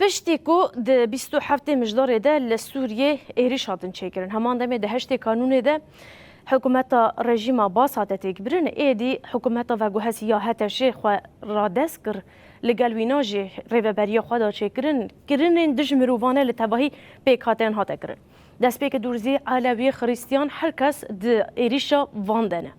پشتی کو د 27 مجدار ده لسوریه ایریش هاتن چیکرن همان دمه ده هشت قانون ده حکومت رژیم باس هات تکبرن ایدی حکومت و گوهسی یا هات شیخ و رادس کر لگل ویناجی ریوبری خدا چیکرن کرن دج مروانه لتباهی پیک هاتن هات کرن دست پیک دورزی علوی خریستیان هر کس د ایریشا واندنه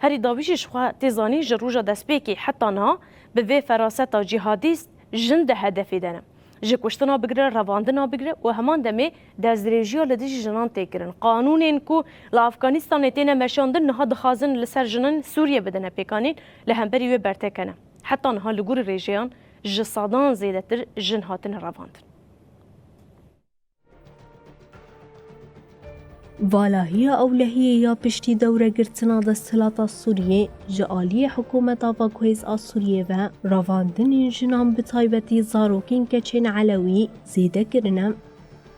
هری داویشش خو تزانی جروجا دست پیکی حتی نه به وی فراست جهادیست جند هدفی دنه جه کشتنا بگره رواندنا بگره و همان دمه دزدریجیا لدیج جنان تکرن قانونین کو لافغانستان تینه مشاندن نها دخازن لسر جنان سوریه بدنه پیکانین لهمبری و برتکنه حتی نها لگور ریجیان جسادان زیدتر جن هاتن رواندن والهی اولهی یا پشتی دوره گرتنا دستلات سوریه جعالی حکومت آفاکویز سوریه و رواندن جنان بطایبتی زاروکین کچین علوی زیده کرنم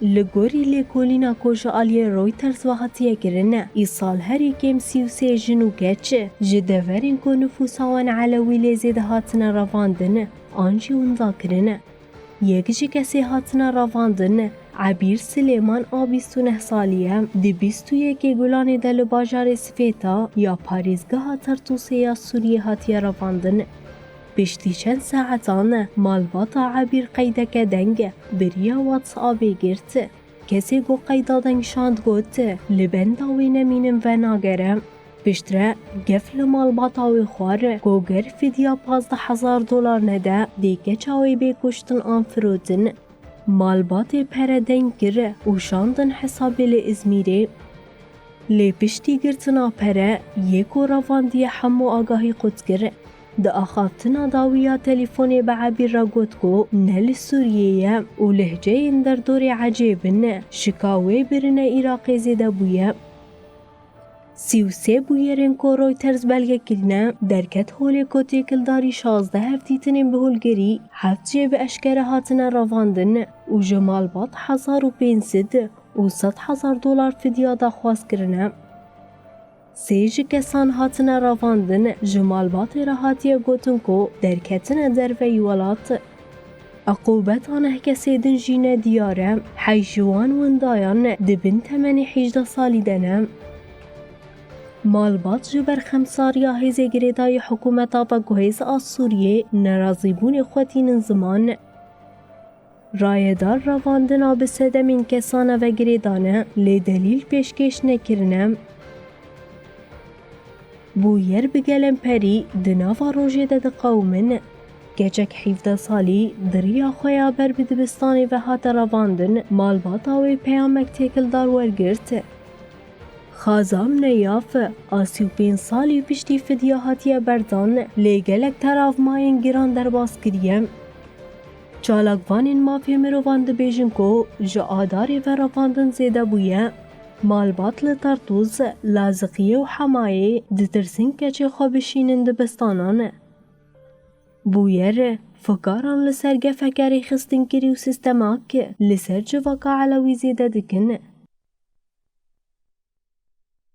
لگوری لیکولینا کو جعالی رویترز و حتیه کرنه ای سال هری کم 33 جنو گچه جدورین کو نفوساوان علوی لیزیده هاتن رواندن آنجی اوندا کرنه یکجی کسی هاتن رواندن عبیر سلیمان آبیستونه سالیه دی 21 گلان دل باجار سفیتا یا پاریزگاه ترتوسه یا سوریه هاتیه رواندن پشتی چند ساعتان مالباتا عبیر قیدک دنگ بریا واتس آبی گرت کسی گو قیدا دنگ شاند گوت لبنداوی نمینم و ناگره پشتره گفل مالباتاوی خواره گوگر فیدیا $15,000 نده دیگه چاوی بکشتن آنفرودن مالبات پردن گره و شاندن حسابی لازمیره لی پشتی گرتنا پره یکو رواندی حمو آگاهی قد گره ده آخافتنا داویا تلیفونی به عبیر را گوت کو نل سوریه و لهجه این در دوری عجیبن شکاوی برن ایراقی زیده بویه 33 بویرین کو رویترز بلگه کلنه درکت هولی کوتی کلداری 16 هفتیتنین به هولگری 7 جه به اشکره هاتن رواندن و جمال بات 1500 و $100,000 فدیا دا خواست کرنه سیج کسان هاتن رواندن جمال بات راحتی گوتن کو درکتن در ویولات عقوبت آنه کسی دن جینه دیاره حیجوان وندایان دبن تمنی 18 سالی دنه مالبات جبر خمساریا هزه گریدای حکومت با گوهیز سوریه نرازیبون خوتین زمان رایدار رواندنا به سدمین کسانه و گریدانه لی دلیل پیشکش نکرنه بویر بگلم پری دناوا روژه ده قومن گچک 17 سالی دریا خویا بر بدبستانی و هات رواندن مالباتاوی پیامک تکل دار ورگرت خازام نیاف آسیوپین سالی پشتی فدیا هاتیه بردان لیگلک طرف ماین گیران در باز کریم چالاکوانین مافی مروواند بیجن کو جا آداری و رواندن زیده بویه مالبات لطرطوز لازقیه و حمایه دترسین کچه خوابشینن دبستانانه بویر فکاران لسر گفکری خستن کری و سیستماک لسر جواکا علوی زیده دکنه